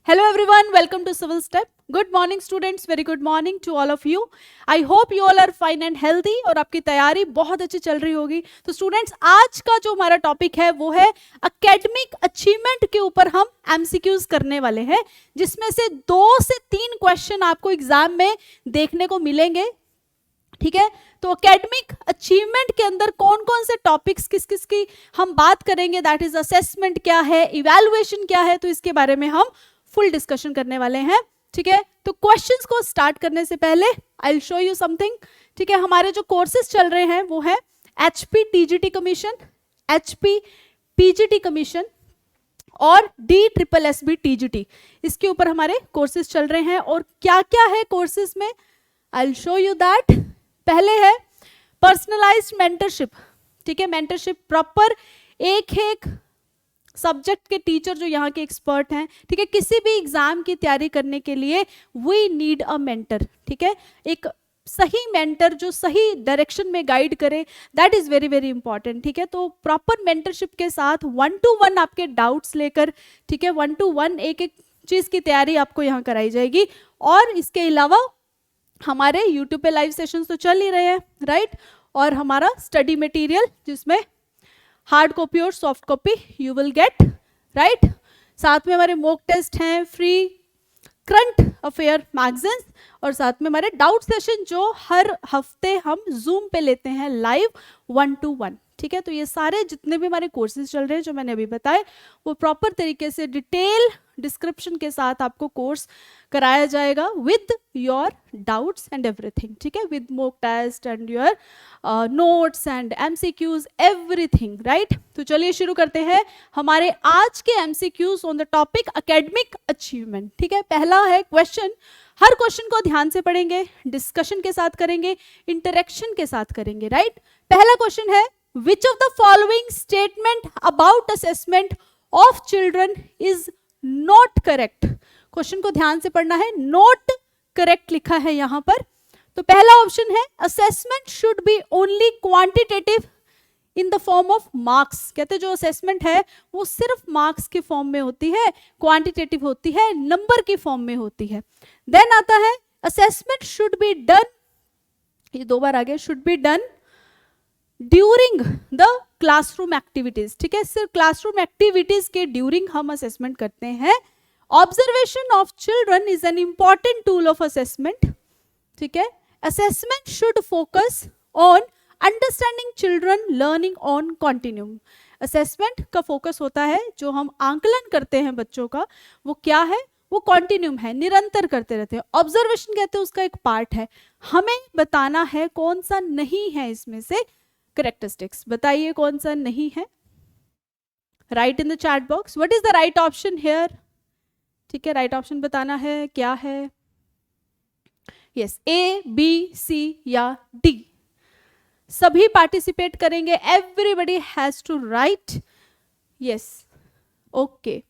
Hello everyone, welcome to Civil Step. Good morning students, very good morning to all of you. I hope you all are fine and healthy और आपकी तैयारी बहुत अच्छी चल रही होगी. तो स्टूडेंट्स, आज का जो हमारा टॉपिक है वो है एकेडमिक अचीवमेंट के ऊपर हम एमसीक्यूज करने वाले हैं, जिसमें से 2 से 3 क्वेश्चन आपको एग्जाम में देखने को मिलेंगे. ठीक है, तो एकेडमिक अचीवमेंट के अंदर कौन कौन से टॉपिक्स किस किस की हम बात करेंगे, दैट इज असेसमेंट क्या है, इवैल्यूएशन क्या है, तो इसके बारे में हम फुल डिस्कशन करने वाले हैं. ठीक है, तो क्वेश्चंस को स्टार्ट करने से पहले I will show you something. ठीक है, हमारे जो कोर्सेज चल रहे हैं वो है HP TGT commission, HP PGT commission और DSSB TGT. इसके ऊपर हमारे कोर्सेज चल रहे हैं. और क्या क्या है कोर्सेज में, I will show you that. पहले है पर्सनलाइज्ड मेंटरशिप. ठीक है, मेंटरशिप प्रॉपर एक सब्जेक्ट के टीचर जो यहाँ के एक्सपर्ट हैं. ठीक है, किसी भी एग्जाम की तैयारी करने के लिए वी नीड अ मेंटर. ठीक है, एक सही मेंटर जो सही डायरेक्शन में गाइड करे, that is very very important. ठीक है, तो प्रॉपर मेंटरशिप के साथ 1-to-1 आपके डाउट्स लेकर, ठीक है, 1-to-1 एक एक चीज की तैयारी आपको यहाँ कराई जाएगी. और इसके अलावा हमारे यूट्यूब पे लाइव सेशंस तो चल ही रहे हैं, राइट. और हमारा स्टडी मटेरियल जिसमें हार्ड कॉपी और soft copy you will get, right. साथ में हमारे मॉक टेस्ट हैं, फ्री करंट अफेयर मैगजीन्स, और साथ में हमारे डाउट सेशन जो हर हफ्ते हम जूम पे लेते हैं लाइव 1-to-1. ठीक है, तो ये सारे जितने भी हमारे कोर्सेज चल रहे हैं जो मैंने अभी बताए, वो प्रॉपर तरीके से डिटेल डिस्क्रिप्शन के साथ आपको कोर्स कराया जाएगा with your doubts and everything. ठीक है, with mock test and your notes and MCQs everything, right. तो चलिए शुरू करते हैं हमारे आज के MCQs on the topic academic achievement. ठीक है, पहला है क्वेश्चन. हर क्वेश्चन को ध्यान से पढ़ेंगे, डिस्कशन के साथ करेंगे, इंटरेक्शन के साथ करेंगे, राइट. पहला क्वेश्चन है, which of the following statement about assessment of children is not correct. Question को ध्यान से पढ़ना है, नॉट करेक्ट लिखा है यहां पर. तो पहला ऑप्शन है assessment should B only quantitative in the form of marks. कहते जो असेसमेंट है वो सिर्फ मार्क्स के फॉर्म में होती है, क्वांटिटेटिव होती है, नंबर की फॉर्म में होती है. देन आता है असेसमेंट शुड बी डन, ये 2 बार आ गया, should be done during the classroom activities. ठीक है, सिर्फ क्लासरूम एक्टिविटीज के ड्यूरिंग हम असेसमेंट करते हैं. Observation of children is an important tool of assessment. ठीक है, assessment should focus on understanding children learning on continuum. Assessment का फोकस होता है, जो हम आंकलन करते हैं बच्चों का, वो क्या है, वो कॉन्टिन्यूम है, निरंतर करते रहते हैं. ऑब्जर्वेशन कहते हैं उसका एक पार्ट है, हमें बताना है कौन सा नहीं है इसमें से करेक्टरिस्टिक्स. बताइए कौन सा नहीं है. Write in the chat box what is the right option here. ठीक है, राइट ऑप्शन बताना है क्या है. यस, A, B, C या D. सभी पार्टिसिपेट करेंगे, everybody has to write. Yes, okay,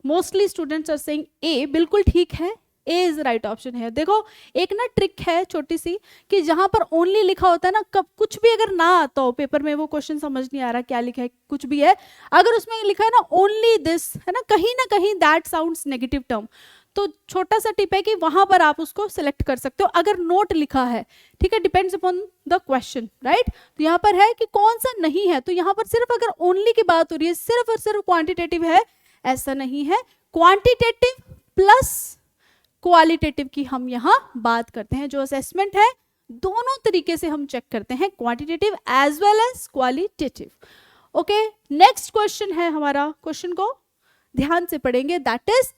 mostly students are saying A. बिल्कुल ठीक है, A इज राइट ऑप्शन है. देखो एक ना ट्रिक है छोटी सी, कि जहां पर ओनली लिखा होता है ना, कब कुछ भी अगर ना आता हो पेपर में, वो क्वेश्चन समझ नहीं आ रहा क्या लिखा है, कुछ भी है, अगर उसमें लिखा है ना ओनली दिस, है ना कहीं दैट साउंड्स नेगेटिव टर्म, तो छोटा सा टिप है कि वहां पर आप उसको सिलेक्ट कर सकते हो अगर नोट लिखा है. ठीक है, depends upon the question, right. तो यहाँ पर है कि कौन सा नहीं है, तो यहाँ पर सिर्फ अगर ओनली की बात हो रही है, सिर्फ और सिर्फ क्वांटिटेटिव है, ऐसा नहीं है. क्वांटिटेटिव प्लस क्वालिटेटिव की हम यहाँ बात करते हैं. जो असेसमेंट है दोनों तरीके से हम चेक करते हैं, quantitative as well as qualitative. Okay, next question है हमारा, क्वेश्चन को ध्यान से पढ़ेंगे, that is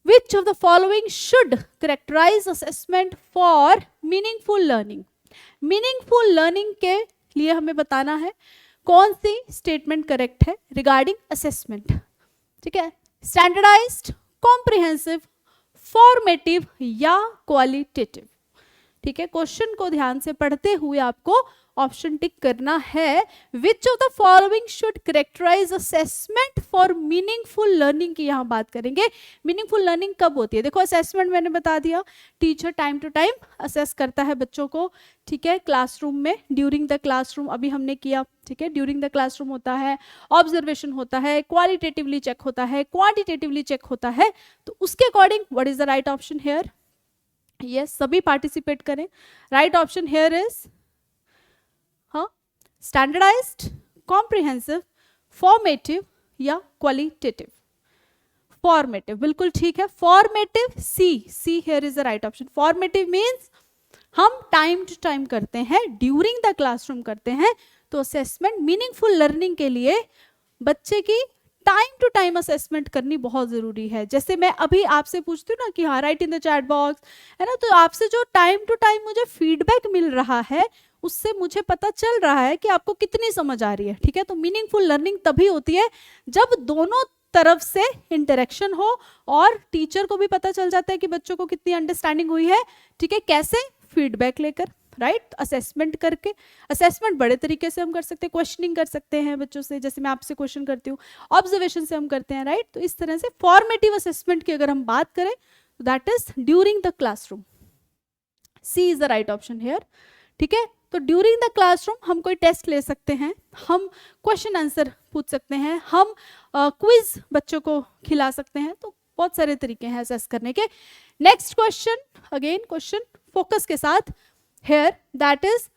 which of the following should characterize assessment for meaningful learning. meaningful learning के लिए हमें बताना है कौन सी स्टेटमेंट करेक्ट है रिगार्डिंग असेसमेंट. ठीक है, स्टैंडर्डाइज्ड, कॉम्प्रिहेंसिव, फॉर्मेटिव या क्वालिटेटिव. ठीक है, क्वेश्चन को ध्यान से पढ़ते हुए आपको ऑप्शन टिक करना है। Which of the following should characterise assessment for meaningful learning की यहाँ बात करेंगे। मीनिंगफुल लर्निंग कब होती है? देखो असेसमेंट मैंने बता दिया, teacher time to time assess करता है बच्चों को, ठीक है, क्लासरूम में, ड्यूरिंग द क्लासरूम अभी हमने किया, ठीक है, ड्यूरिंग द क्लासरूम होता है, ऑब्जर्वेशन होता है, क्वालिटेटिवली चेक होता है, क्वांटिटेटिवली चेक होता है। तो उसके according what is the right option here? Yes, सभी पार्टिसिपेट करें। Right option here is standardised, comprehensive, formative या क्वालिटेटिव? फॉर्मेटिव, बिल्कुल ठीक है, formative, C here is the right option. Formative means हम टाइम टू टाइम करते हैं, ड्यूरिंग द क्लासरूम करते हैं। तो असेसमेंट मीनिंगफुल लर्निंग के लिए बच्चे की टाइम टू टाइम असेसमेंट करनी बहुत जरूरी है। जैसे मैं अभी आपसे पूछती हूँ ना कि हाँ right in the chat box, है ना, तो आपसे जो टाइम टू टाइम मुझे फीडबैक मिल रहा है उससे मुझे पता चल रहा है कि आपको कितनी समझ आ रही है, ठीक है। तो मीनिंगफुल लर्निंग तभी होती है जब दोनों तरफ से इंटरेक्शन हो और टीचर को भी पता चल जाता है कि बच्चों को कितनी अंडरस्टैंडिंग हुई है, ठीक है, कैसे? फीडबैक लेकर, राइट, असेसमेंट करके। असेसमेंट बड़े तरीके से हम कर सकते हैं, क्वेश्चनिंग कर सकते हैं बच्चों से, जैसे मैं आपसे क्वेश्चन करती हूँ, ऑब्जर्वेशन से हम करते हैं, राइट। तो इस तरह से फॉर्मेटिव असेसमेंट की अगर हम बात करें तो that is during the classroom. C is the right option here, ठीक है। तो ड्यूरिंग द क्लासरूम हम कोई टेस्ट ले सकते हैं, हम क्वेश्चन आंसर पूछ सकते हैं, हम क्विज बच्चों को खिला सकते हैं। तो बहुत सारे तरीके हैं असेस करने के। Next question, again question focus के साथ here, that is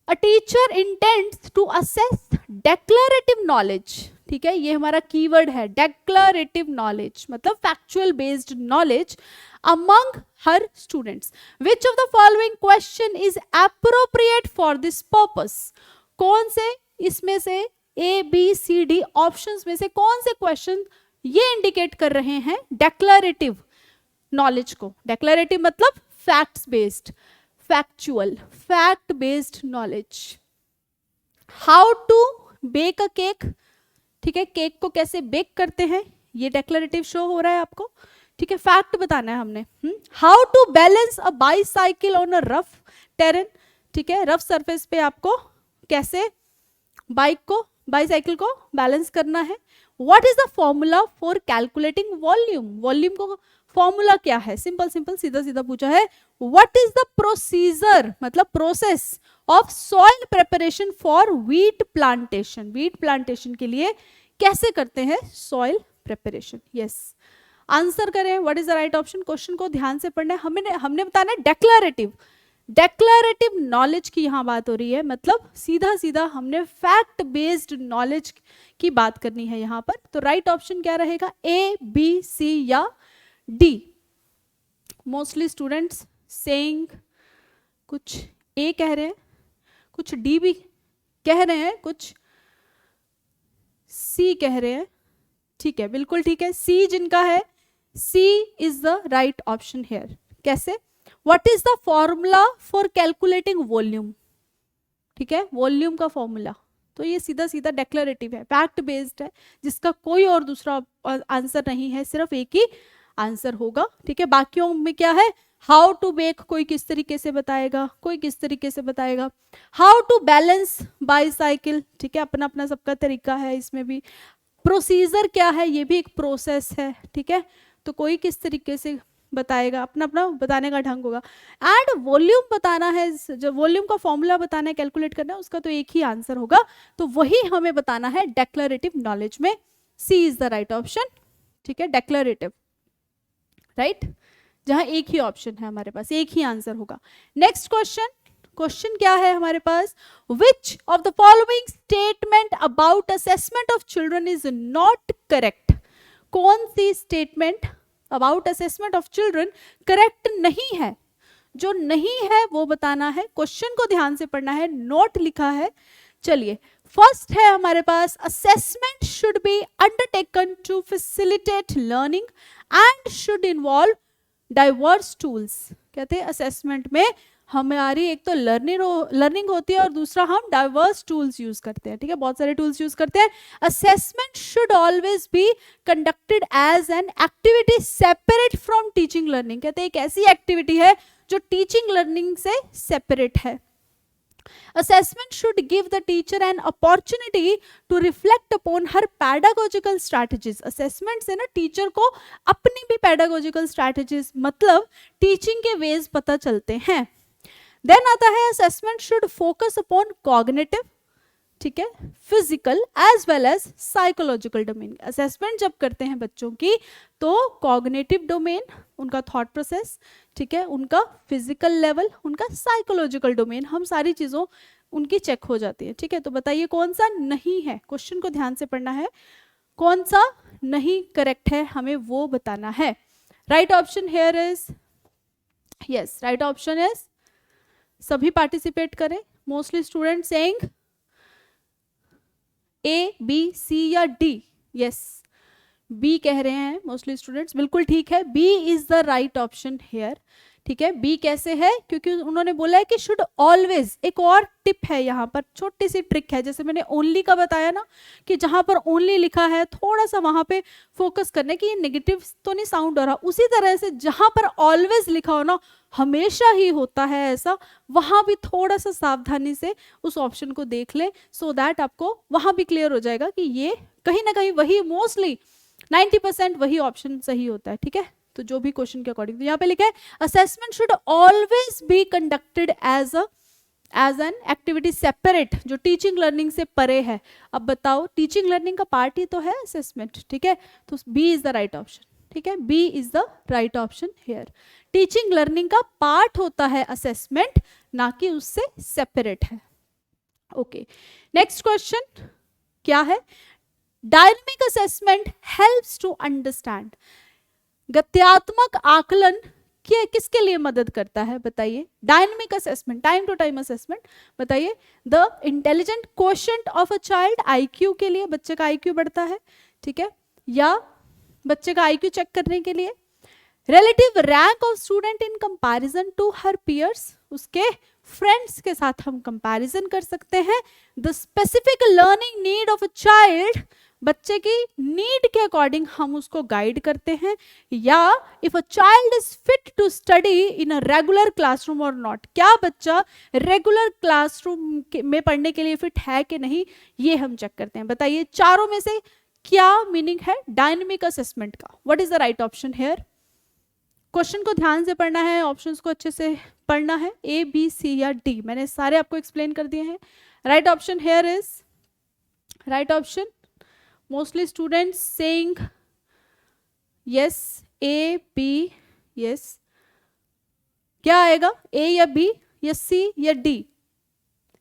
a teacher intends to assess declarative knowledge, ठीक है, ये हमारा कीवर्ड है, डेक्लरेटिव नॉलेज मतलब factual based knowledge among her students. Which of the following question is appropriate for this purpose? कौन से इसमें से A, B, C, D options में से कौन से क्वेश्चन ये इंडिकेट कर रहे हैं डेक्लरेटिव नॉलेज को? डेक्लरेटिव मतलब facts based, factual, fact based knowledge. How to bake a cake, ठीक है, केक को कैसे बेक करते हैं ये डेक्लरेटिव शो हो रहा है आपको, ठीक है, फैक्ट बताना है हमने। How to balance a bicycle on a rough terrain, ठीक है, रफ सरफेस पे आपको कैसे बाईसाइकिल को बैलेंस करना है। What is the formula for calculating volume, volume को फॉर्मूला क्या है? सिंपल सिंपल सीधा सीधा पूछा है। व्हाट इज द प्रोसीजर मतलब process of soil preparation for wheat plantation, wheat plantation के लिए कैसे करते हैं सॉइल प्रिपरेशन? यस, आंसर करें, what is the right option. Question को ध्यान से पढ़ना है, हमने बताना है डेक्लरेटिव, डेक्लरेटिव नॉलेज की यहाँ बात हो रही है, मतलब सीधा सीधा हमने फैक्ट बेस्ड नॉलेज की बात करनी है यहाँ पर। तो राइट ऑप्शन क्या रहेगा? ए, बी, सी या डी? मोस्टली स्टूडेंट्स सेइंग कुछ ए कह रहे हैं, कुछ डी भी कह रहे हैं, कुछ सी कह रहे हैं, ठीक है, बिल्कुल ठीक है, सी जिनका है, C is the right option here. कैसे? What is the formula for calculating volume, ठीक है, वॉल्यूम का फॉर्मूला। तो ये सीधा सीधा डेक्लरेटिव है, फैक्ट बेस्ड है, जिसका कोई और दूसरा आंसर नहीं है, सिर्फ एक ही आंसर होगा, ठीक है। बाकियों में क्या है? हाउ टू बेक कोई किस तरीके से बताएगा, कोई किस तरीके से बताएगा। हाउ टू बैलेंस बाईसाइकिल, ठीक है, अपना अपना सबका तरीका है इसमें भी। प्रोसीजर क्या है? ये भी एक प्रोसेस है, ठीक है, तो कोई किस तरीके से बताएगा, अपना अपना बताने का ढंग होगा। एंड वॉल्यूम बताना है, जब वॉल्यूम का फॉर्मूला बताना है, कैलकुलेट करना है, उसका तो एक ही आंसर होगा, तो वही हमें बताना है डेक्लरेटिव नॉलेज में। सी इज द राइट ऑप्शन, ठीक है, डेक्लरेटिव, राइट, जहां एक ही ऑप्शन है हमारे पास, एक ही आंसर होगा। नेक्स्ट क्वेश्चन, क्वेश्चन क्या है हमारे पास? Which of the following statement about assessment of children is not correct? कौन सी statement about assessment of children correct नहीं है? जो नहीं है वो बताना है, क्वेश्चन को ध्यान से पढ़ना है, नोट लिखा है। चलिए, फर्स्ट है हमारे पास, assessment should be undertaken to facilitate learning and should involve diverse tools. कहते हैं असेसमेंट में हमारी एक तो लर्निंग होती है और दूसरा हम डाइवर्स टूल्स यूज करते हैं, ठीक है, बहुत सारे टूल्स यूज करते हैं। Assessment should always be conducted as an activity separate from teaching learning. कहते हैं एक ऐसी एक्टिविटी है जो टीचिंग लर्निंग से सेपरेट है। Assessment should give the teacher an opportunity to reflect upon her pedagogical strategies. Assessment से ना टीचर को अपनी भी pedagogical strategies मतलब teaching के ways पता चलते हैं. Then आता है assessment should focus upon cognitive, ठीक है, physical as well as psychological domain. Assessment जब करते हैं बच्चों की तो कॉग्निटिव डोमेन, उनका थॉट प्रोसेस, ठीक है, उनका फिजिकल लेवल, उनका साइकोलॉजिकल डोमेन, हम सारी चीज़ों उनकी चेक हो जाती है. ठीक है, तो बताइए कौन सा नहीं है. क्वेश्चन को ध्यान से पढ़ना है, कौन सा नहीं करेक्ट है हमें वो बताना है. Right option here is, yes right option is, सभी पार्टिसिपेट करें. Mostly student saying A B C या डी. यस बी कह रहे हैं मोस्टली स्टूडेंट्स, बिल्कुल ठीक है, B is the right option here. ठीक है, बी कैसे है, क्योंकि उन्होंने बोला है कि शुड ऑलवेज. एक और टिप है यहाँ पर, छोटी सी ट्रिक है, जैसे मैंने ओनली का बताया ना कि जहाँ पर ओनली लिखा है थोड़ा सा वहाँ पे फोकस करने की, ये नेगेटिव तो नहीं साउंड हो रहा. उसी तरह से जहाँ पर ऑलवेज लिखा हो ना, हमेशा ही होता है ऐसा, वहाँ भी थोड़ा सा सावधानी से उस ऑप्शन को देख ले, सो दैट आपको वहाँ भी क्लियर हो जाएगा कि ये कहीं ना कहीं वही, मोस्टली 90% वही ऑप्शन सही होता है. ठीक है, तो जो भी क्वेश्चन के अकॉर्डिंग, तो यहाँ पे लिखा है assessment should always be conducted as an activity separate, जो टीचिंग लर्निंग से परे है. अब बताओ, टीचिंग लर्निंग का पार्ट ही तो है असेसमेंट. ठीक है, तो B is the right option. ठीक है, B is the right option here. Teaching learning का पार्ट होता है असेसमेंट, ना कि उससे सेपरेट है. ओके, नेक्स्ट क्वेश्चन क्या है. Dynamic assessment helps to understand. गत्यात्मक आकलन किसके लिए मदद करता है बताइए. Dynamic assessment, time to time assessment, बताइए. The intelligent quotient of a child, IQ के लिए, बच्चे का आईक्यू बढ़ता है. ठीक है, या बच्चे का आईक्यू चेक करने के लिए. Relative rank of student in comparison to her peers, उसके फ्रेंड्स के साथ हम कंपैरिजन कर सकते हैं. The specific learning need of a child, बच्चे की नीड के अकॉर्डिंग हम उसको गाइड करते हैं. या if a child is fit to study in a regular classroom और नॉट, क्या बच्चा रेगुलर क्लासरूम में पढ़ने के लिए फिट है कि नहीं, ये हम चेक करते हैं. बताइए चारों में से क्या मीनिंग है डायनेमिक असेसमेंट का. What is the right option hair. Question को ध्यान से पढ़ना है, ऑप्शंस को अच्छे से पढ़ना है. ए बी सी या डी, मैंने सारे आपको एक्सप्लेन कर दिए हैं. Right option here is, right option, mostly students saying yes, A B, yes. क्या आएगा, ए या बी या सी या डी.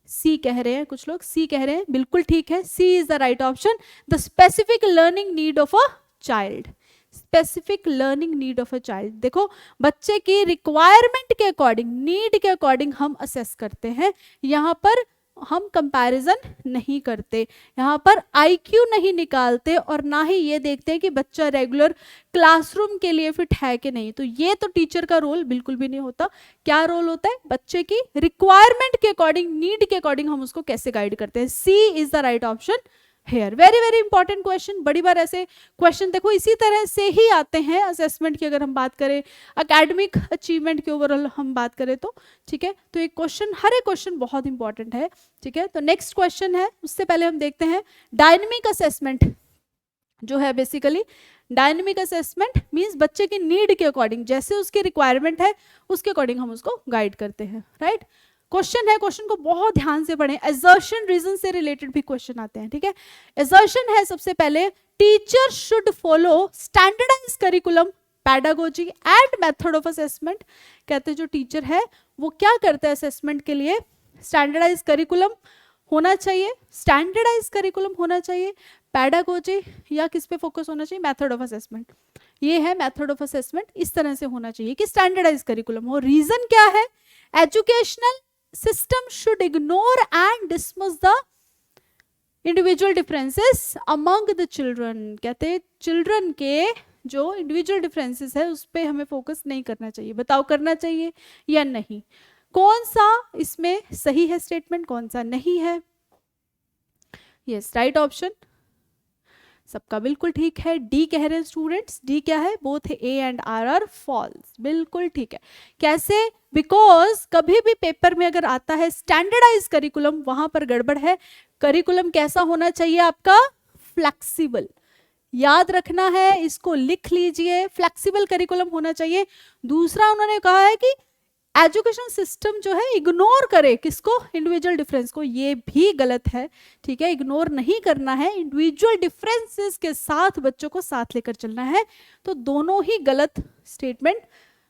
सी कह रहे हैं कुछ लोग, सी कह रहे हैं, बिल्कुल ठीक है, C is the right option. The specific learning need of a child, specific learning need of a child. देखो बच्चे की रिक्वायरमेंट के अकॉर्डिंग, नीड के अकॉर्डिंग हम असेस करते हैं. यहाँ पर हम कंपैरिजन नहीं करते, यहाँ पर आईक्यू नहीं निकालते, और ना ही ये देखते हैं कि बच्चा रेगुलर क्लासरूम के लिए फिट है कि नहीं. तो ये तो टीचर का रोल बिल्कुल भी नहीं होता. क्या रोल होता है, बच्चे की रिक्वायरमेंट के अकॉर्डिंग, नीड के अकॉर्डिंग हम उसको कैसे गाइड करते हैं. C is the right option here. Very very important question. बड़ी बार ऐसे क्वेश्चन देखो इसी तरह से ही आते हैं असेसमेंट की, अगर हम बात करें एकेडमिक अचीवमेंट की ओवरऑल हम बात करें तो. ठीक है, तो एक क्वेश्चन, हर एक क्वेश्चन बहुत इंपॉर्टेंट है. ठीक है, तो नेक्स्ट क्वेश्चन है, उससे पहले हम देखते हैं डायनेमिक असेसमेंट जो है. बेसिकली डायनेमिक असेसमेंट मींस बच्चे की नीड के अकॉर्डिंग, जैसे उसकी रिक्वायरमेंट है उसके अकॉर्डिंग हम उसको गाइड करते हैं. राइट, क्वेश्चन है, क्वेश्चन को बहुत ध्यान से पढ़ें. एजर्शन रीजन से रिलेटेड भी क्वेश्चन आते हैं. ठीक है, एजर्शन है सबसे पहले, teacher should follow standardise curriculum, pedagogy and method of assessment. कहते हैं जो टीचर है वो क्या करते हैं असेसमेंट के लिए, स्टैंडर्डाइज करिकुलम होना चाहिए, स्टैंडर्डाइज करिकुलम होना चाहिए, पैडागोजी या किस पे फोकस होना चाहिए, मेथड ऑफ असेसमेंट. ये है मेथड ऑफ असेसमेंट, इस तरह से होना चाहिए कि स्टैंडर्डाइज करिकुलम हो. रीजन क्या है, educational system should ignore and dismiss the individual differences among the children. कहते हैं चिल्ड्रन के जो इंडिविजुअल डिफरेंसेस है उस पर हमें फोकस नहीं करना चाहिए. बताओ करना चाहिए या नहीं, कौन सा इसमें सही है स्टेटमेंट, कौन सा नहीं है. यस राइट ऑप्शन, सबका बिल्कुल ठीक है, डी कह रहे हैं स्टूडेंट्स। डी क्या है? Both A and R are false. बिल्कुल ठीक है। कैसे? बिकॉज कभी भी पेपर में अगर आता है स्टैंडर्डाइज करिकुलम, वहां पर गड़बड़ है। करिकुलम कैसा होना चाहिए आपका? फ्लेक्सिबल। याद रखना है, इसको लिख लीजिए, फ्लेक्सिबल करिकुलम होना चाहिए। दूसरा उन्होंने कहा है कि एजुकेशन सिस्टम जो है इग्नोर करे किसको? इंडिविजुअल डिफरेंस को। ये भी गलत है, ठीक है, इग्नोर नहीं करना है, इंडिविजुअल डिफरेंसेस के साथ बच्चों को साथ लेकर चलना है। तो दोनों ही गलत स्टेटमेंट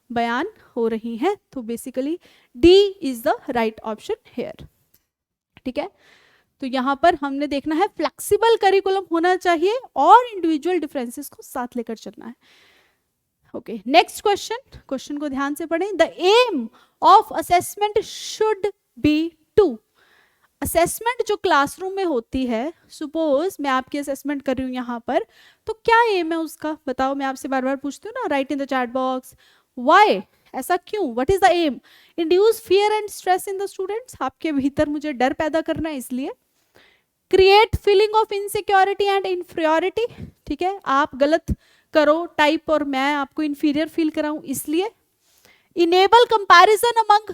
बयान हो रही हैं। तो basically D is the right option here, ठीक है। तो यहां पर हमने देखना है फ्लेक्सिबल करिकुलम होना चाहिए और इंडिविजुअल डिफरेंसेस को साथ लेकर चलना है। Okay, next question. क्वेश्चन को ध्यान से पढ़ें। The aim of assessment should be to. असेसमेंट जो क्लासरूम में होती है, सपोज मैं आपकी असेसमेंट कर रही हूँ यहाँ पर, तो क्या एम है उसका? बताओ, मैं आपसे बार बार पूछती हूँ ना, write in the chat box. Why? ऐसा क्यों? What is the aim? Induce fear and stress in the students. आपके भीतर मुझे डर पैदा करना है इसलिए। Create feeling of insecurity and inferiority, ठीक है, आप गलत करो टाइप और मैं आपको इंफीरियर फील कराऊं इसलिए। इनेबल कंपैरिजन अमंग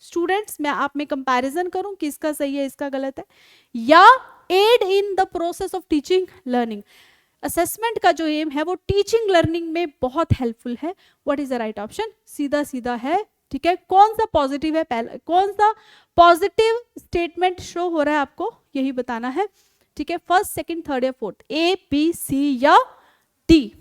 स्टूडेंट्स, मैं आप में कंपैरिजन करूं कि इसका सही है इसका गलत है। या aid in the process of teaching learning. Assessment का जो एम है वो टीचिंग लर्निंग में बहुत हेल्पफुल है। What is the right option? सीधा सीधा है, ठीक है। कौन सा पॉजिटिव है? पहला कौन सा पॉजिटिव स्टेटमेंट शो हो रहा है आपको, यही बताना है, ठीक है। फर्स्ट, सेकंड, थर्ड या फोर्थ, ए, बी, सी या डी,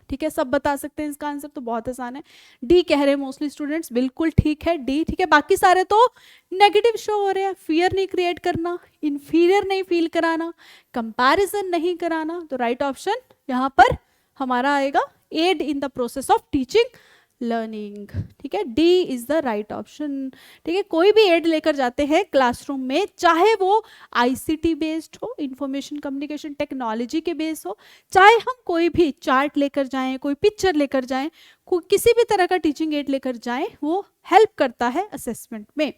ठीक है। सब बता सकते हैं इसका आंसर, तो बहुत आसान है। डी कह रहे हैं मोस्टली स्टूडेंट्स, बिल्कुल ठीक है डी, ठीक है। बाकी सारे तो नेगेटिव शो हो रहे हैं। फियर नहीं क्रिएट करना, इंफीरियर नहीं फील कराना, कंपैरिजन नहीं कराना। तो राइट ऑप्शन यहाँ पर हमारा आएगा aid in the process of teaching learning, ठीक है। D is the right option, ठीक है। कोई भी एड लेकर जाते हैं क्लासरूम में, चाहे वो आईसीटी बेस्ड हो, इंफॉर्मेशन कम्युनिकेशन टेक्नोलॉजी के बेस हो, चाहे हम कोई भी चार्ट लेकर जाएं, कोई पिक्चर लेकर जाएं, कोई किसी भी तरह का टीचिंग एड लेकर जाएं, वो हेल्प करता है असेसमेंट में।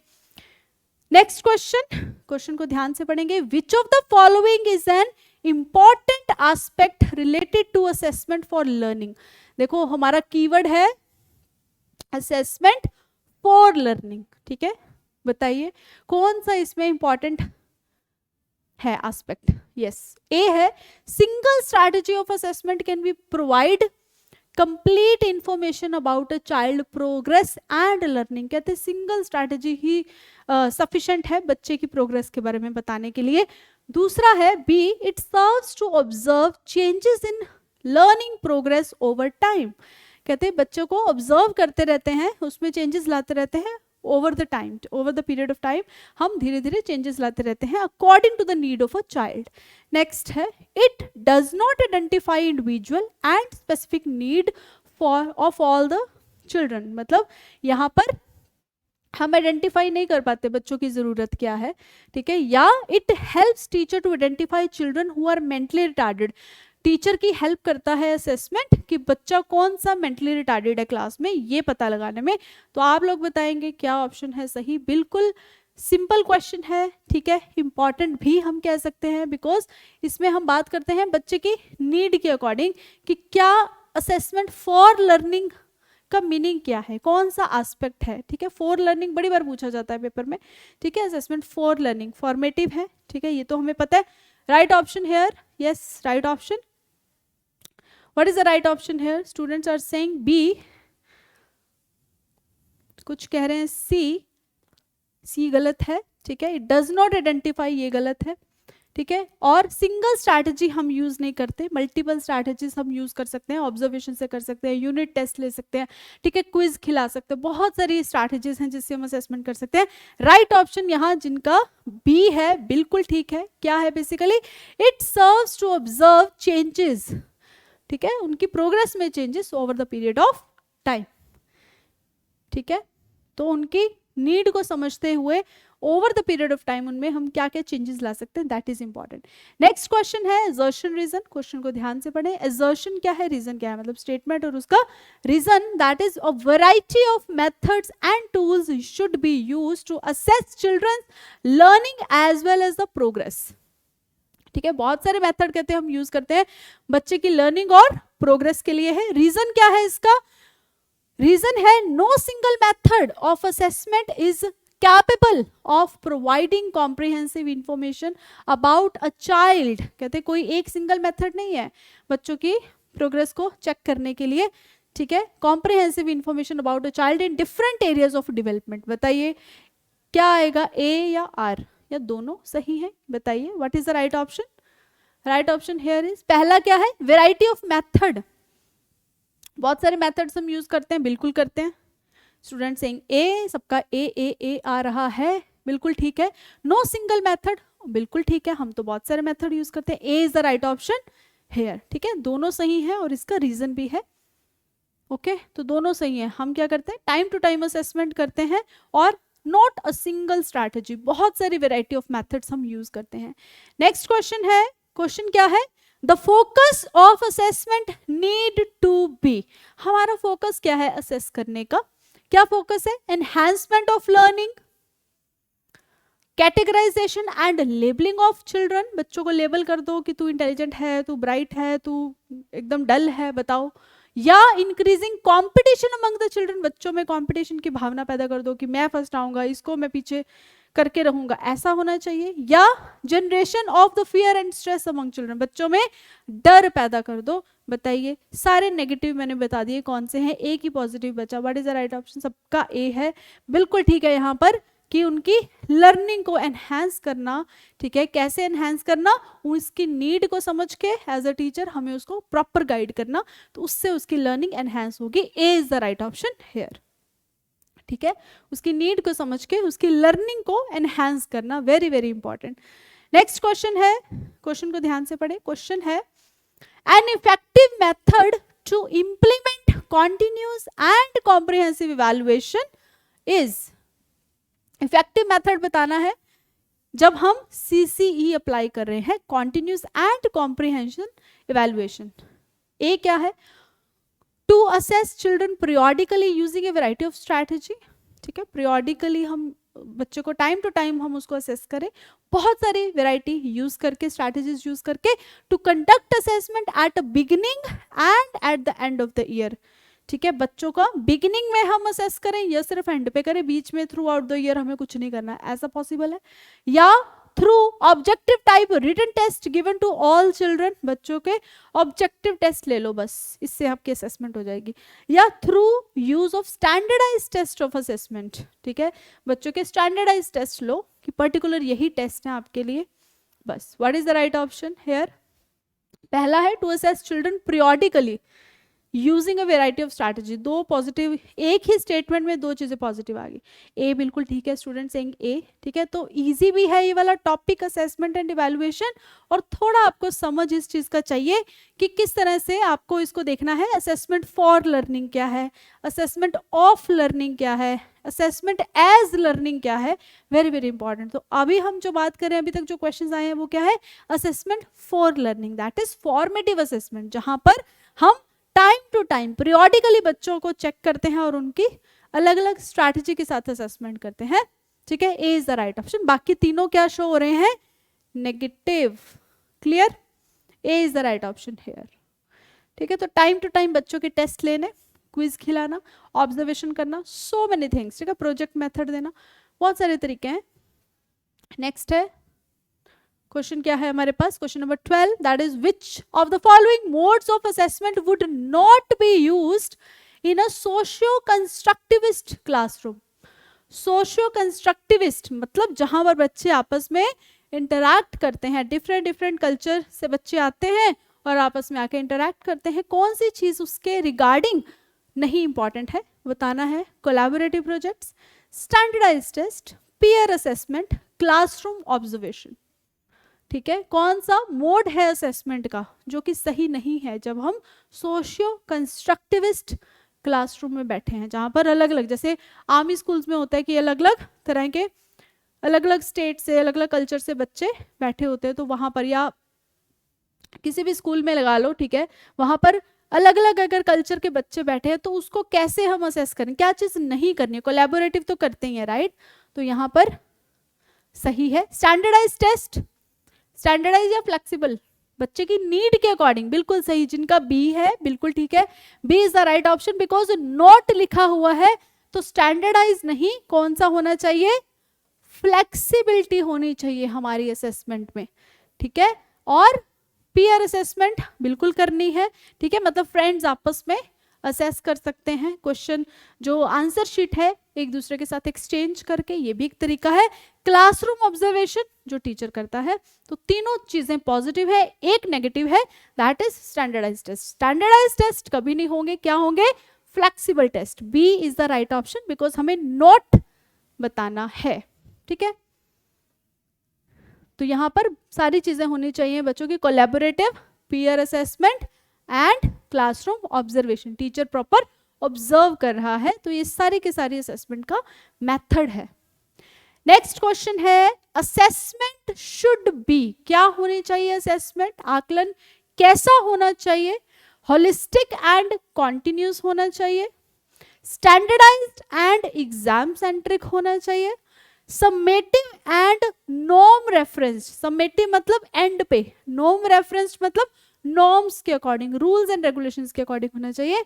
नेक्स्ट क्वेश्चन, क्वेश्चन को ध्यान से पढ़ेंगे। Which of the following is an important aspect related to assessment for learning. देखो हमारा कीवर्ड है असेसमेंट फॉर लर्निंग, ठीक है। बताइए कौन सा इसमें इंपॉर्टेंट है एस्पेक्ट? यस, ए है single strategy of assessment can be provide complete information about a child progress and learning. कहते हैं सिंगल स्ट्रैटेजी ही सफिशिएंट है बच्चे की प्रोग्रेस के बारे में बताने के लिए। दूसरा है B, it serves to observe changes in learning progress over time. कहते हैं बच्चों को ऑब्जर्व करते रहते हैं, उसमें चेंजेस लाते रहते हैं over the time, over the period of time हम धीरे धीरे चेंजेस लाते रहते हैं according to the need of a child. Next है it does not identify individual and specific need for of all the children. मतलब यहाँ पर हम आइडेंटिफाई नहीं कर पाते बच्चों की जरूरत क्या है, ठीक है। या it helps teacher to identify children who are mentally retarded. Teacher की हेल्प करता है असेसमेंट कि बच्चा कौन सा मेंटली रिटार्डेड है क्लास में, ये पता लगाने में। तो आप लोग बताएंगे क्या ऑप्शन है सही। बिल्कुल सिंपल क्वेश्चन है, ठीक है। इंपॉर्टेंट भी हम कह सकते हैं बिकॉज इसमें हम बात करते हैं बच्चे की नीड के अकॉर्डिंग कि क्या असेसमेंट फॉर लर्निंग का मीनिंग क्या है, कौन सा एस्पेक्ट है, ठीक है। फॉर लर्निंग बड़ी बार पूछा जाता है पेपर में, ठीक है। असेसमेंट फॉर लर्निंग फॉर्मेटिव है, ठीक है, ये तो हमें पता है। Right option here, yes right option. What is the right option here? Students are saying B. कुछ कह रहे हैं C गलत है, ठीक है। It does not identify, ये गलत है, ठीक है। और सिंगल स्ट्रैटेजी हम यूज नहीं करते, मल्टीपल स्ट्रैटेजीज हम यूज कर सकते हैं। ऑब्जर्वेशन से कर सकते हैं, यूनिट टेस्ट ले सकते हैं, ठीक है, क्विज खिला सकते हैं, बहुत सारी स्ट्रैटेजीज हैं जिससे हम असेसमेंट कर सकते हैं। राइट ऑप्शन यहाँ जिनका बी है बिल्कुल ठीक है। क्या है basically? It serves to observe changes, ठीक है, उनकी प्रोग्रेस में changes over the period of time, ठीक है। तो उनकी नीड को समझते हुए over the period of time उनमें हम क्या क्या चेंजेस ला सकते हैं, that is important. Next question है असर्शन रीजन। क्वेश्चन को ध्यान से पढ़ें। असर्शन क्या है, रीजन क्या है, मतलब स्टेटमेंट और उसका reason. That is a variety of methods and tools should be used to assess children's learning as well as the progress, ठीक है, बहुत सारे मेथड कहते हैं हम यूज करते हैं बच्चे की लर्निंग और प्रोग्रेस के लिए है। रीजन क्या है इसका? रीजन है no single method of assessment is capable of providing comprehensive information about a child. कहते कोई एक सिंगल मेथड नहीं है बच्चों की प्रोग्रेस को चेक करने के लिए, ठीक है, comprehensive information about a child in different areas of development. बताइए क्या आएगा, ए या आर, या दोनों सही है? बताइए what is the right option? Right option here is पहला क्या है, वेराइटी ऑफ मेथड। बहुत सारे मेथड्स हम यूज करते हैं, बिल्कुल करते हैं। स्टूडेंट सेइंग ए, सबका ए आ रहा है, बिल्कुल ठीक है। नो सिंगल मेथड, बिल्कुल ठीक है, हम तो बहुत सारे मेथड यूज करते हैं। A is the right option here, ठीक है, दोनों सही है और इसका रीजन भी है। ओके तो दोनों सही है। हम क्या करते हैं, टाइम टू टाइम असेसमेंट करते हैं और नॉट अ सिंगल स्ट्रैटेजी, बहुत सारी वेराइटी ऑफ मेथड्स हम यूज करते हैं। नेक्स्ट क्वेश्चन है, क्वेश्चन क्या है, the focus of assessment need to be. हमारा फोकस क्या है असेस करने का? क्या फोकस है? Enhancement of learning, categorisation and labelling of children. बच्चों को लेबल कर दो कि तू इंटेलिजेंट है, तू ब्राइट है, तू एकदम डल है, बताओ। या increasing competition among the children, बच्चों में कंपटीशन की भावना पैदा कर दो कि मैं फर्स्ट आऊंगा, इसको मैं पीछे करके रहूंगा, ऐसा होना चाहिए। या generation of the fear and stress among children, बच्चों में डर पैदा कर दो। बताइए सारे नेगेटिव मैंने बता दिए कौन से हैं, एक ही पॉजिटिव बचा। What is the right option? सबका ए है, बिल्कुल ठीक है। यहाँ पर कि उनकी लर्निंग को एनहांस करना, ठीक है, कैसे एनहांस करना, उसकी नीड को समझ के एज अ टीचर हमें उसको प्रॉपर गाइड करना, तो उससे उसकी लर्निंग एनहांस होगी। A is the right option here, ठीक है, उसकी नीड को समझ के उसकी लर्निंग को एनहांस करना, very very important. Next question है, क्वेश्चन को ध्यान से पढ़े। क्वेश्चन है an effective method to implement continuous and comprehensive evaluation is. Effective method बताना है जब हम CCE अप्लाई कर रहे हैं, continuous and comprehension evaluation. A क्या है, to assess children periodically using a variety of strategy, ठीक है, पीरियोडिकली हम बच्चों को टाइम टू टाइम हम उसको असेस करें, बहुत सारी वैरायटी यूज करके, स्ट्रैटेजीज यूज करके, to conduct assessment at a beginning and at the end of the year. ठीक है, बच्चों का बिगिनिंग में हम असेस करें या सिर्फ एंड पे करें, बीच में थ्रू आउट द ईयर हमें कुछ नहीं करना है, ऐसा पॉसिबल है? या through objective type written test given to all children, बच्चों के ऑब्जेक्टिव टेस्ट ले लो बस, इससे आपकी असेसमेंट हो जाएगी। या through use of standardize test of assessment, ठीक है, बच्चों के स्टैंडर्डाइज टेस्ट लो कि पर्टिकुलर यही टेस्ट है आपके लिए, बस। What is the right option here? पहला है to assess children periodically using a variety of strategy. दो पॉजिटिव, एक ही स्टेटमेंट में दो चीजें पॉजिटिव आ गई। ए बिल्कुल ठीक है, स्टूडेंट सेइंग ए, ठीक है। तो इजी भी है ये वाला टॉपिक असेसमेंट एंड इवैल्यूएशन, और थोड़ा आपको समझ इस चीज का चाहिए कि किस तरह से आपको इसको देखना है। असेसमेंट फॉर लर्निंग क्या है, असेसमेंट ऑफ लर्निंग क्या है, असेसमेंट एज लर्निंग क्या है, वेरी वेरी इंपॉर्टेंट। तो अभी हम जो बात करें, अभी तक जो क्वेश्चंस आए हैं वो क्या है, assessment for learning, that is formative assessment, जहां पर हम टाइम टू टाइम पीरियोडिकली बच्चों को चेक करते हैं और उनकी अलग अलग स्ट्रैटेजी के साथ असेसमेंट करते हैं, ठीक है। ए इज द राइट ऑप्शन। बाकी तीनों क्या शो हो रहे हैं, negative, clear. A is the right option here, ठीक है। तो टाइम टू टाइम बच्चों के टेस्ट लेने, क्विज खिलाना, ऑब्जर्वेशन करना, सो मेनी थिंग्स, ठीक है, प्रोजेक्ट मेथड देना, बहुत सारे तरीके हैं। नेक्स्ट है क्वेश्चन, क्या है हमारे पास, question number 12, that is which of the following modes of assessment would not be used in a socio constructivist classroom. Socio constructivist मतलब जहां पर बच्चे आपस में इंटरैक्ट करते हैं, डिफरेंट डिफरेंट कल्चर से बच्चे आते हैं और आपस में आके इंटरैक्ट करते हैं, कौन सी चीज उसके रिगार्डिंग नहीं इंपॉर्टेंट है, बताना है। Collaborative projects, standardize test, peer assessment, classroom observation, ठीक है। कौन सा मोड है असेसमेंट का जो कि सही नहीं है जब हम सोशियो कंस्ट्रक्टिविस्ट क्लासरूम में बैठे हैं, जहां पर अलग अलग, जैसे आर्मी स्कूल्स में होता है कि अलग अलग तरह के, अलग अलग स्टेट से, अलग अलग कल्चर से बच्चे बैठे होते हैं, तो वहां पर, या किसी भी स्कूल में लगा लो, ठीक है, वहां पर अलग अलग अगर कल्चर के बच्चे बैठे हैं तो उसको कैसे हम असेस करें, क्या चीज नहीं करनी है। कोलैबोरेटिव तो करते ही है, राइट, तो यहाँ पर सही है। स्टैंडर्डाइज टेस्ट, स्टैंडर्डाइज या फ्लेक्सिबल, बच्चे की नीड के अकॉर्डिंग, बिल्कुल सही, जिनका बी है बिल्कुल ठीक है, B is the right option, because not लिखा हुआ है तो स्टैंडर्डाइज नहीं, कौन सा होना चाहिए, फ्लेक्सिबिलिटी होनी चाहिए हमारी असेसमेंट में, ठीक है। और पीयर असेसमेंट बिल्कुल करनी है, ठीक है, मतलब फ्रेंड्स आपस में असेस कर सकते हैं क्वेश्चन, जो आंसर शीट है एक दूसरे के साथ एक्सचेंज करके, ये भी एक तरीका है। क्लासरूम ऑब्जर्वेशन जो टीचर करता है, तो तीनों चीजें पॉजिटिव है, एक नेगेटिव है, that is standardized test. Standardized test कभी नहीं होंगे, क्या होंगे, flexible test. B is the right option, because हमें नोट बताना है, ठीक है। तो यहां पर सारी चीजें होनी चाहिए बच्चों की, collaborative, peer assessment and classroom observation, teacher proper observe कर रहा है, तो ये सारी के सारी असेसमेंट का मेथड है। नेक्स्ट क्वेश्चन है, असेसमेंट शुड बी, क्या होनी चाहिए असेसमेंट, आकलन कैसा होना चाहिए, होलिस्टिक एंड कॉन्टिन्यूस होना चाहिए, स्टैंडर्डाइज्ड एंड एग्जाम सेंट्रिक होना चाहिए, summative and norm reference, summative मतलब एंड पे, नॉर्म रेफरेंस मतलब नॉर्म्स के अकॉर्डिंग, रूल्स एंड रेगुलेशंस के अकॉर्डिंग होना चाहिए,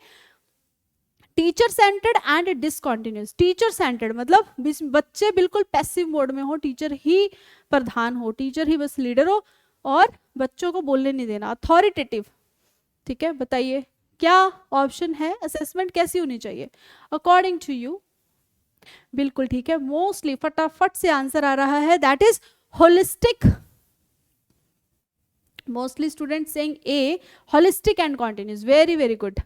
teacher centred and discontinuous. Teacher centred मतलब बच्चे बिल्कुल पैसिव मोड में हो, टीचर ही प्रधान हो, टीचर ही बस लीडर हो और बच्चों को बोलने नहीं देना, अथॉरिटेटिव, ठीक है। बताइए क्या ऑप्शन है, असेसमेंट कैसी होनी चाहिए अकॉर्डिंग टू यू, बिल्कुल ठीक है, मोस्टली फटाफट से आंसर आ रहा है, that is holistic, mostly student saying A, holistic and continuous, very very good,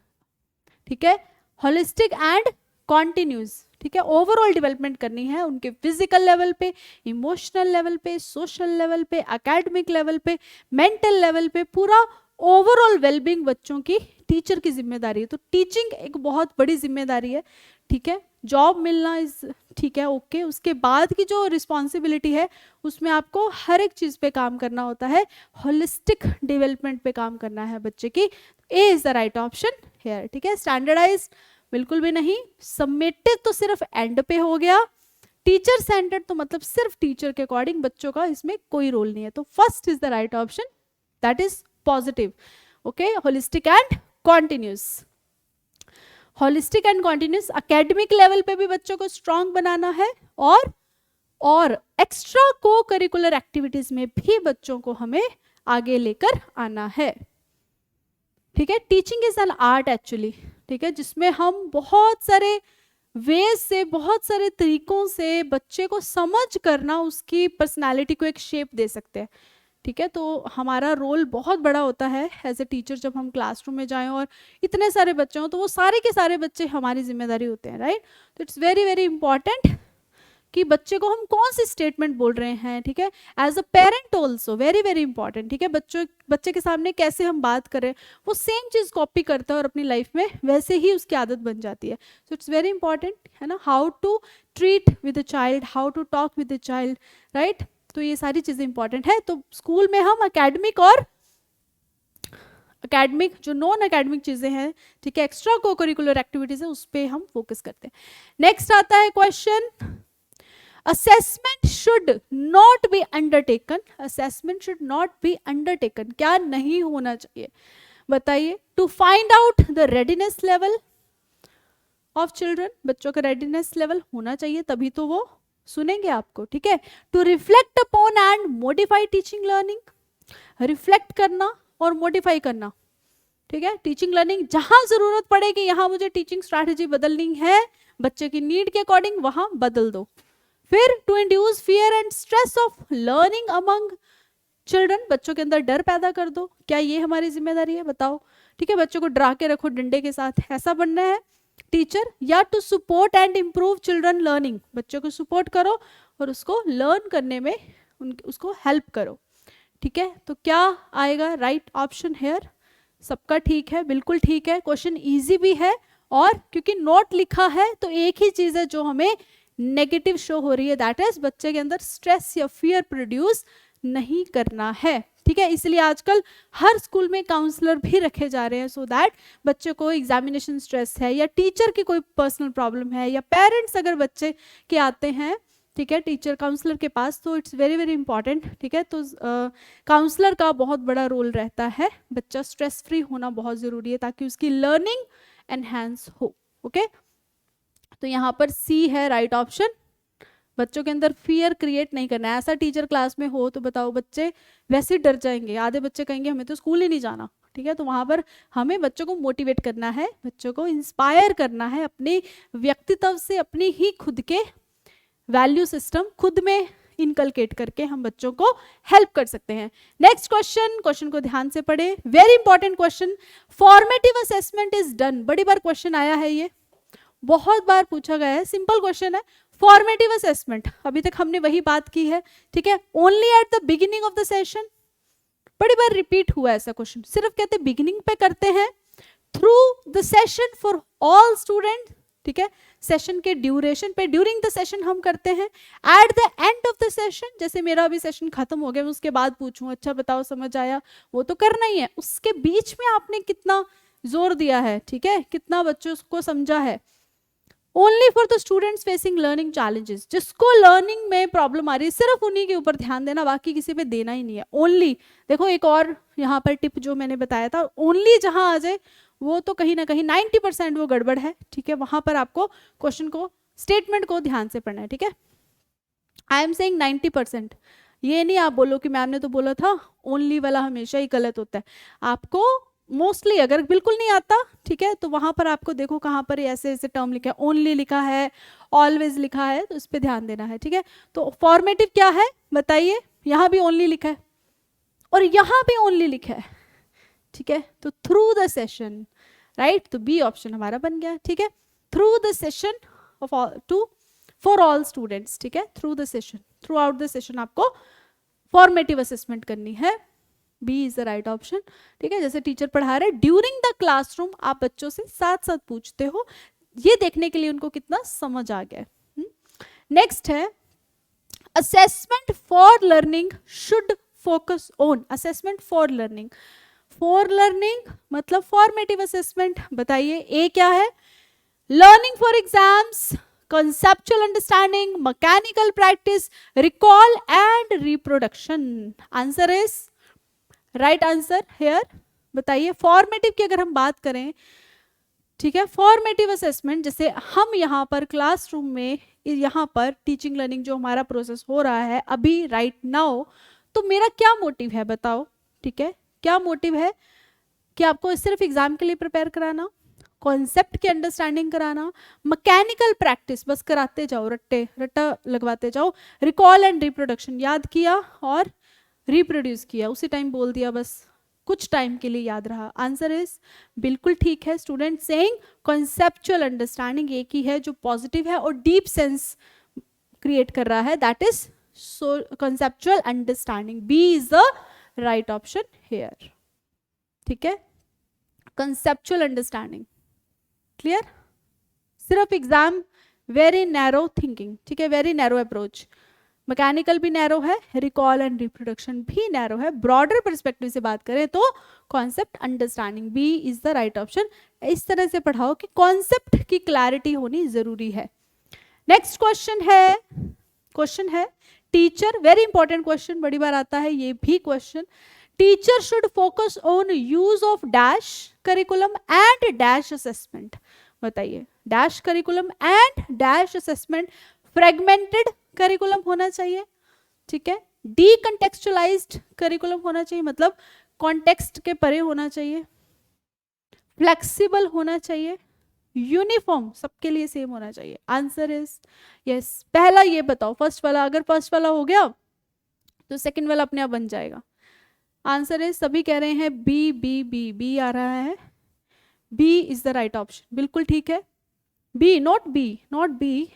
ठीक है, होलिस्टिक एंड कॉन्टिन्यूस, ठीक है। ओवरऑल डेवलपमेंट करनी है उनके फिजिकल लेवल पे, इमोशनल लेवल पे, सोशल लेवल पे, एकेडमिक लेवल पे, मेंटल लेवल पे, पूरा ओवरऑल वेलबींग बच्चों की टीचर की जिम्मेदारी है। तो टीचिंग एक बहुत बड़ी जिम्मेदारी है, ठीक है, जॉब मिलना इज ठीक है ओके, उसके बाद की जो रिस्पॉन्सिबिलिटी है उसमें आपको हर एक चीज पे काम करना होता है, होलिस्टिक डेवलपमेंट पे काम करना है बच्चे की, A is the right option here, ठीक है। स्टैंडर्डाइज बिल्कुल भी नहीं, सबमिटेड तो सिर्फ एंड पे हो गया, टीचर सेंटर्ड तो मतलब सिर्फ टीचर के अकॉर्डिंग, बच्चों का इसमें कोई रोल नहीं है, तो first is the right option, that is positive, okay. Holistic and continuous, holistic and continuous, academic level पे भी बच्चों को स्ट्रांग बनाना है, और एक्स्ट्रा को करिकुलर एक्टिविटीज में भी बच्चों को हमें आगे लेकर आना है, ठीक है। Teaching is an art actually, ठीक है, जिसमें हम बहुत सारे वेज से, बहुत सारे तरीकों से बच्चे को समझ करना उसकी पर्सनालिटी को एक शेप दे सकते हैं, ठीक है। तो हमारा रोल बहुत बड़ा होता है एज ए टीचर, जब हम क्लासरूम में जाएं और इतने सारे बच्चे हों तो वो सारे के सारे बच्चे हमारी जिम्मेदारी होते हैं, राइट। तो इट्स वेरी वेरी इंपॉर्टेंट कि बच्चे को हम कौन सी स्टेटमेंट बोल रहे हैं, ठीक है, as a parent also very very important, ठीक है। बच्चे के सामने कैसे हम बात करें, वो सेम चीज कॉपी करता है और अपनी लाइफ में वैसे ही उसकी आदत बन जाती है। सो इट्स वेरी इंपॉर्टेंट, है ना, how to treat with the child, how to talk with the child, right. तो ये सारी चीजें इंपॉर्टेंट है। तो स्कूल में हम एकेडमिक और एकेडमिक जो नॉन एकेडमिक चीजें हैं, ठीक है, एक्स्ट्रा को करिकुलर एक्टिविटीज है, उस पर हम फोकस करते हैं। नेक्स्ट आता है question, assessment should not be undertaken, assessment should not be undertaken, क्या नहीं होना चाहिए बताइए, to find out the readiness level of children, बच्चों का रेडीनेस लेवल होना चाहिए तभी तो वो सुनेंगे आपको, ठीक है। To reflect upon and modify teaching learning, reflect करना और मॉडिफाई करना, ठीक है, टीचिंग लर्निंग, जहां जरूरत पड़ेगी यहां मुझे टीचिंग स्ट्रैटेजी बदलनी है, बच्चे की नीड के अकॉर्डिंग वहां बदल दो। फिर to induce fear and stress of learning among children, बच्चों के अंदर डर पैदा कर दो, क्या ये हमारी जिम्मेदारी है बताओ, ठीक है, बच्चों को डरा के रखो डंडे के साथ, ऐसा बनना है टीचर, या to support and improve children learning, बच्चों को सपोर्ट करो और उसको लर्न करने में उसको हेल्प करो, ठीक है। तो क्या आएगा राइट ऑप्शन हेयर, सबका ठीक है, बिल्कुल ठीक है, क्वेश्चन इजी भी है, और क्योंकि नोट लिखा है तो एक ही चीज है जो हमें नेगेटिव शो हो रही है, दैट इज बच्चे के अंदर स्ट्रेस या फियर प्रोड्यूस नहीं करना है, ठीक है। इसलिए आजकल हर स्कूल में काउंसलर भी रखे जा रहे हैं, सो दैट बच्चे को एग्जामिनेशन स्ट्रेस है या टीचर की कोई पर्सनल प्रॉब्लम है या पेरेंट्स अगर बच्चे के आते हैं ठीक है, टीचर काउंसलर के पास, तो इट्स वेरी वेरी इंपॉर्टेंट, ठीक है। तो काउंसलर का बहुत बड़ा रोल रहता है, बच्चा स्ट्रेस फ्री होना बहुत ज़रूरी है ताकि उसकी लर्निंग एनहांस हो। ओके, तो यहाँ पर सी है राइट ऑप्शन। बच्चों के अंदर फियर क्रिएट नहीं करना है। ऐसा टीचर क्लास में हो तो बताओ, बच्चे वैसे डर जाएंगे, आधे बच्चे कहेंगे हमें तो स्कूल ही नहीं जाना, ठीक है। तो वहाँ पर हमें बच्चों को मोटिवेट करना है, बच्चों को इंस्पायर करना है, अपने व्यक्तित्व से अपनी ही खुद के वैल्यू सिस्टम खुद में इनकलकेट करके हम बच्चों को हेल्प कर सकते हैं। नेक्स्ट क्वेश्चन को ध्यान से पढ़े, very important question. Formative assessment is done, बड़ी बार क्वेश्चन आया है, ये बहुत बार पूछा गया है, सिंपल क्वेश्चन है। फॉर्मेटिव असेसमेंट, अभी तक हमने वही बात की है, ठीक है। Only at the beginning of the session, बड़ी बार रिपीट हुआ ऐसा क्वेश्चन, सिर्फ कहते बिगिनिंग पे करते हैं, through the session for all student, ठीक है। सेशन के ड्यूरेशन पे, ड्यूरिंग द सेशन हम करते हैं, eight the end of the session, जैसे मेरा अभी सेशन खत्म हो गया, उसके बाद पूछूं अच्छा बताओ समझ आया, वो तो करना ही है। उसके बीच में आपने कितना जोर दिया है, ठीक है, कितना बच्चों को समझा है। Only for the students facing learning challenges, जिसको लर्निंग में प्रॉब्लम आ रही है सिर्फ उन्हीं के ऊपर ध्यान देना, बाकी किसी पे देना ही नहीं है। ओनली, देखो एक और यहाँ पर टिप जो मैंने बताया था, ओनली जहां आ जाए वो तो कहीं ना कहीं 90% वो गड़बड़ है, ठीक है। वहां पर आपको क्वेश्चन को, स्टेटमेंट को ध्यान से पढ़ना है, ठीक है। आई एम सेइंग 90%, ये नहीं आप बोलो कि मैम ने तो बोला था ओनली वाला हमेशा ही गलत होता है। आपको मोस्टली अगर बिल्कुल नहीं आता, ठीक है, तो वहां पर आपको देखो कहाँ पर ऐसे ऐसे टर्म लिखा है, ओनली लिखा है, ऑलवेज लिखा है, तो इस पर ध्यान देना है, ठीक है। तो फॉर्मेटिव क्या है बताइए, यहाँ भी ओनली लिखा है और यहाँ भी ओनली लिखा है, ठीक है। तो थ्रू द सेशन, राइट, तो बी ऑप्शन हमारा बन गया, ठीक है। Through the session of to for all students, ठीक है, through the session, throughout the session आपको फॉर्मेटिव असेसमेंट करनी है, B is the right option, ठीक है। जैसे टीचर पढ़ा रहे, ड्यूरिंग द क्लासरूम आप बच्चों से साथ साथ पूछते हो, ये देखने के लिए उनको कितना समझ आ गया। नेक्स्ट है assessment for learning should focus on, assessment for learning, for learning मतलब फॉर्मेटिव असेसमेंट, बताइए ए क्या है, learning for exams, conceptual understanding, mechanical practice, recall and reproduction. Answer is right answer here. बताइए फॉर्मेटिव की अगर हम बात करें, ठीक है, फॉर्मेटिव असेसमेंट जैसे हम यहाँ पर क्लासरूम में, यहाँ पर टीचिंग लर्निंग जो हमारा प्रोसेस हो रहा है अभी राइट नाउ, तो मेरा क्या मोटिव है बताओ, ठीक है, क्या मोटिव है कि आपको सिर्फ एग्जाम के लिए प्रिपेयर कराना, कॉन्सेप्ट की अंडरस्टैंडिंग कराना, मैकेनिकल प्रैक्टिस बस कराते जाओ, रट्टा लगवाते जाओ, रिकॉल एंड रिप्रोडक्शन याद किया और रिप्रोड्यूस किया, उसी टाइम बोल दिया, बस कुछ टाइम के लिए याद रहा। आंसर इज बिल्कुल ठीक है, स्टूडेंट सेइंग कॉन्सेप्चुअल अंडरस्टैंडिंग एक ही है जो पॉजिटिव है और डीप सेंस क्रिएट कर रहा है, that is so conceptual understanding, B is the right option here, ठीक है, कंसेप्चुअल अंडरस्टैंडिंग। क्लियर, सिर्फ एग्जाम वेरी नैरो थिंकिंग, ठीक है, वेरी नैरो अप्रोच, मैकेनिकल भी नैरो है, रिकॉल एंड रिप्रोडक्शन भी नैरो है, ब्रॉडर पर्सपेक्टिव से बात करें तो concept understanding, B is the right option. इस तरह से पढ़ाओ कि कॉन्सेप्ट की क्लैरिटी होनी जरूरी है। नेक्स्ट क्वेश्चन है टीचर, वेरी इंपॉर्टेंट क्वेश्चन, बड़ी बार आता है ये भी question, teacher should focus on use of dash curriculum and dash assessment, बताइए dash curriculum and dash assessment, fragmented curriculum होना चाहिए, ठीक है, डीकंटेक्चुअलाइज्ड करिकुलम होना चाहिए, मतलब कॉन्टेक्स्ट के परे होना चाहिए, फ्लेक्सिबल होना चाहिए, यूनिफॉर्म सबके लिए सेम होना चाहिए। आंसर इज यस, पहला ये बताओ, फर्स्ट वाला, अगर फर्स्ट वाला हो गया तो सेकंड वाला अपने आप बन जाएगा। आंसर इज, सभी कह रहे हैं बी बी बी बी आ रहा है, B is the right option, बिल्कुल ठीक है, बी नॉट बी,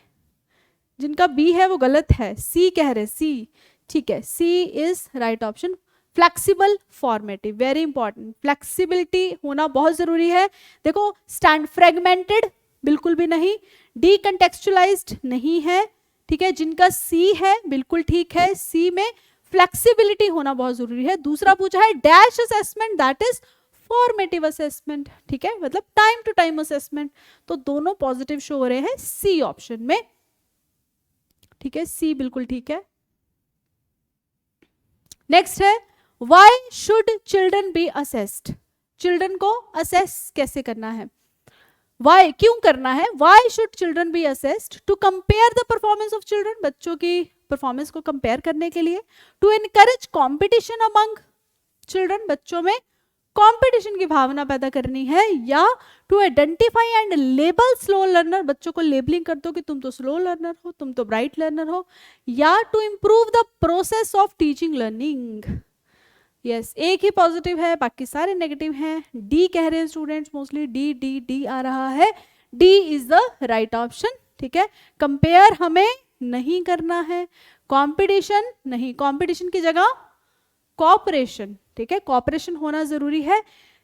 जिनका बी है वो गलत है, सी कह रहे, सी, ठीक है, C is right option, flexible formative, very important, flexibility होना बहुत जरूरी है। देखो स्टैंड फ्रेगमेंटेड बिल्कुल भी नहीं, डीकंटेक्चुअलाइज्ड नहीं है, ठीक है, जिनका सी है बिल्कुल ठीक है, सी में फ्लेक्सिबिलिटी होना बहुत जरूरी है। दूसरा पूछा है dash assessment, that is formative assessment, ठीक है, मतलब टाइम टू टाइम असेसमेंट, तो दोनों पॉजिटिव शो हो रहे हैं सी ऑप्शन में। ठीक है, सी बिल्कुल ठीक है। नेक्स्ट है why should children be assessed. Children को असेस कैसे करना है, वाई क्यों करना है, why should children be assessed to compare the performance of children, बच्चों की परफॉर्मेंस को कंपेयर करने के लिए, to encourage competition among children, बच्चों में कंपटीशन की भावना पैदा करनी है, या to identify and label slow learner, बच्चों को लेबलिंग कर दो कि तुम तो स्लो लर्नर हो, तुम तो ब्राइट लर्नर हो, या to improve the process of teaching learning. Yes, एक ही पॉजिटिव है, बाकी सारे नेगेटिव हैं। डी कह रहे हैं students, mostly D D D आ रहा है, D is the right option. ठीक है, कंपेयर हमें नहीं करना है, कंपटीशन नहीं, कंपटीशन की जगह कॉपरेशन, ठीक है, कॉपरेशन होना जरूरी है।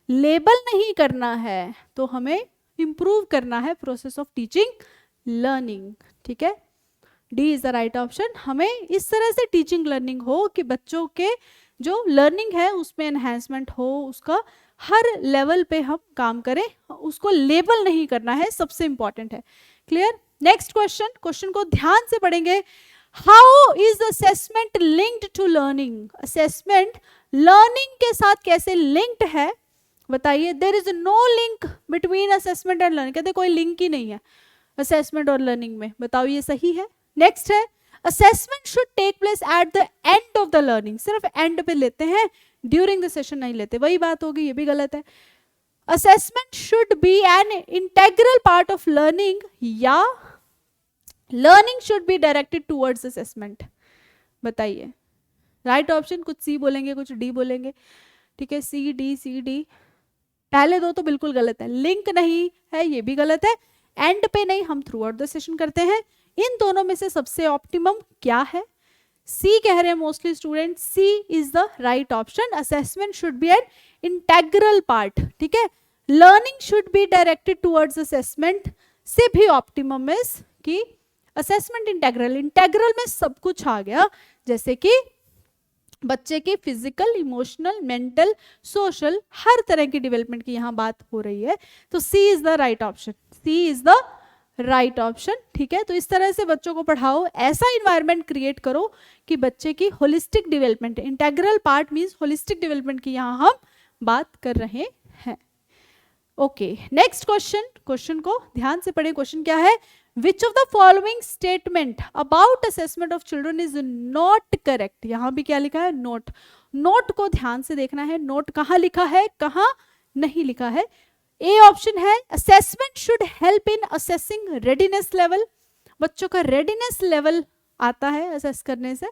लेबल नहीं करना है, तो हमें इंप्रूव करना है प्रोसेस ऑफ टीचिंग लर्निंग। ठीक है, D is the right option. हमें इस तरह से टीचिंग लर्निंग हो कि बच्चों के जो लर्निंग है उसमें एनहेंसमेंट हो, उसका हर लेवल पे हम काम करें, उसको लेबल नहीं करना है, सबसे इंपॉर्टेंट है। क्लियर? नेक्स्ट क्वेश्चन, क्वेश्चन को ध्यान से पढ़ेंगे। How is assessment linked to learning, assessment learning के साथ कैसे लिंक्ड है, बताइए। There is no link between assessment and learning, कहते कोई लिंक ही नहीं है असेसमेंट और लर्निंग में, बताओ ये सही है। नेक्स्ट है assessment should take place at the end of the learning, सिर्फ एंड पे लेते हैं, ड्यूरिंग द सेशन नहीं लेते, वही बात होगी, ये भी गलत है। Assessment should be an integral part of learning, या learning should be directed towards assessment, बताइए। राइट ऑप्शन कुछ सी बोलेंगे, कुछ डी बोलेंगे। ठीक है, सी डी, पहले दो तो बिल्कुल गलत है, लिंक नहीं है ये भी गलत है, एंड पे नहीं, हम थ्रू आउट द सेशन करते हैं। इन दोनों में से सबसे ऑप्टिमम क्या है, सी कह रहे हैं mostly student, C is the right option. Assessment should be an integral part, ठीक है, learning should be directed towards assessment से भी ऑप्टिमम इज कि असेसमेंट इंटेग्रल, इंटेग्रल में सब कुछ आ गया, जैसे कि बच्चे की फिजिकल, इमोशनल, मेंटल, सोशल, हर तरह की डेवलपमेंट की यहाँ बात हो रही है, तो C is the right option, C is the right option. ठीक है, तो इस तरह से बच्चों को पढ़ाओ, ऐसा इन्वायरमेंट क्रिएट करो कि बच्चे की holistic development, integral part means holistic development की यहाँ हम बात कर रहे हैं। ओके, नेक्स्ट क्वेश्चन, क्वेश्चन को ध्यान से पढ़ें। क्वेश्चन क्या है, which of the following statement about assessment of children is not correct. यहाँ भी क्या लिखा है, नोट, नोट को ध्यान से देखना है, नोट कहाँ लिखा है, कहाँ नहीं लिखा है। ए ऑप्शन है assessment should help in assessing readiness level, बच्चों का रेडीनेस लेवल आता है असेस करने से।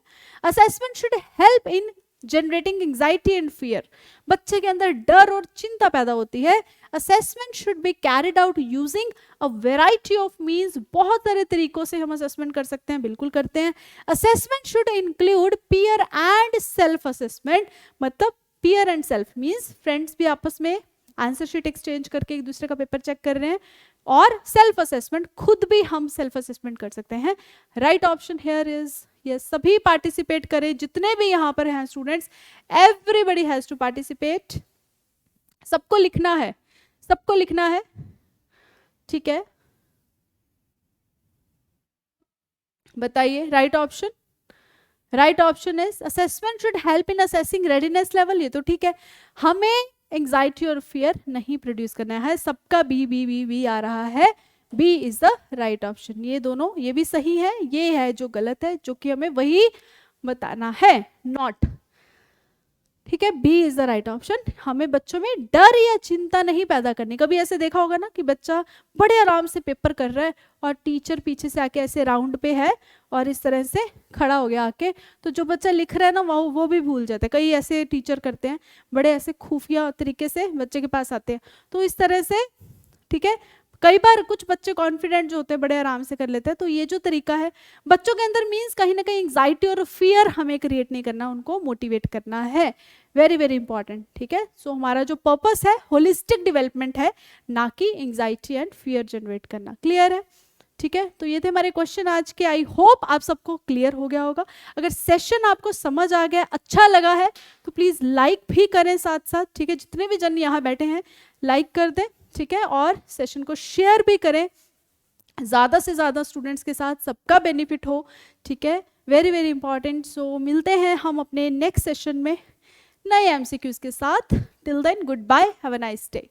Assessment should help in generating anxiety and fear, बच्चे के अंदर डर और चिंता पैदा होती है। Assessment should be carried out using a variety of means, बहुत सारे तरीकों से हम असेसमेंट कर सकते हैं, बिल्कुल करते हैं। Assessment should include peer and self assessment, मतलब peer and self means friends भी आपस में आंसर शीट एक्सचेंज करके एक दूसरे का पेपर चेक कर रहे हैं, और सेल्फ असेसमेंट, खुद भी हम सेल्फ असेसमेंट कर सकते हैं। Right option here is yes, सभी पार्टिसिपेट करें, जितने भी यहाँ पर हैं students, everybody has to participate, सबको लिखना है, सबको लिखना है। ठीक है, बताइए right option. Right option is assessment should help in assessing readiness level, ये तो ठीक है, हमें एंजाइटी और फियर नहीं प्रोड्यूस करना है, सबका बी बी बी बी आ रहा है, B is the right option. ये दोनों, ये भी सही है, ये है जो गलत है, जो कि हमें वही बताना है, नॉट। ठीक है, B is the right option. हमें बच्चों में डर या चिंता नहीं पैदा करनी। कभी ऐसे देखा होगा ना कि बच्चा बड़े आराम से पेपर कर रहा है और टीचर पीछे से आके ऐसे राउंड पे है और इस तरह से खड़ा हो गया आके, तो जो बच्चा लिख रहा है ना वो भी भूल जाता है। कई ऐसे टीचर करते हैं, बड़े ऐसे खुफिया तरीके से बच्चे के पास आते हैं, तो इस तरह से, ठीक है, कई बार कुछ बच्चे कॉन्फिडेंट जो होते हैं बड़े आराम से कर लेते हैं। तो ये जो तरीका है बच्चों के अंदर मीन्स कहीं ना कहीं एंग्जाइटी और फियर हमें क्रिएट नहीं करना, उनको मोटिवेट करना है, वेरी वेरी इंपॉर्टेंट। ठीक है, सो हमारा जो पर्पस है होलिस्टिक डेवलपमेंट है, ना कि एंग्जाइटी एंड फियर जनरेट करना। क्लियर है? ठीक है, तो ये थे हमारे क्वेश्चन आज के। आई होप आप सबको क्लियर हो गया होगा। अगर सेशन आपको समझ आ गया, अच्छा लगा है, तो प्लीज लाइक भी करें साथ साथ। ठीक है, जितने भी जन यहाँ बैठे हैं लाइक कर दें, ठीक है, और सेशन को शेयर भी करें ज़्यादा से ज़्यादा स्टूडेंट्स के साथ सबका बेनिफिट हो, ठीक है, वेरी वेरी इंपॉर्टेंट। सो मिलते हैं हम अपने नेक्स्ट सेशन में नए एमसीक्यूज के साथ। Till then good bye, have a nice day.